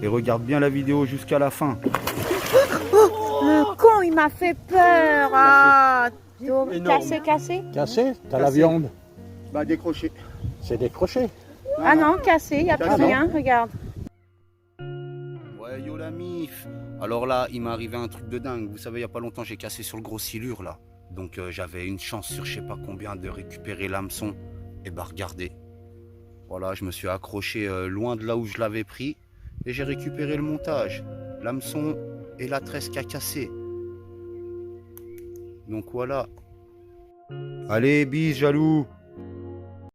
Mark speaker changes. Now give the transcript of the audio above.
Speaker 1: et regarde bien la vidéo jusqu'à la fin.
Speaker 2: Le con, il m'a fait peur. Ah, cassé.
Speaker 3: Cassé? T'as la
Speaker 1: Cassé.
Speaker 3: viande?
Speaker 1: Bah décroché.
Speaker 3: C'est décroché.
Speaker 2: Ah non, cassé, il n'y a plus
Speaker 1: Cassé.
Speaker 2: rien, regarde.
Speaker 1: Ouais, yo la mif. Alors là, il m'est arrivé un truc de dingue. Vous savez, il n'y a pas longtemps, j'ai cassé sur le gros silure là. Donc j'avais une chance sur je sais pas combien de récupérer l'hameçon. Et bah regardez. Voilà, je me suis accroché loin de là où je l'avais pris. Et j'ai récupéré le montage. L'hameçon et la tresse qui a cassé. Donc voilà. Allez, bis, jaloux.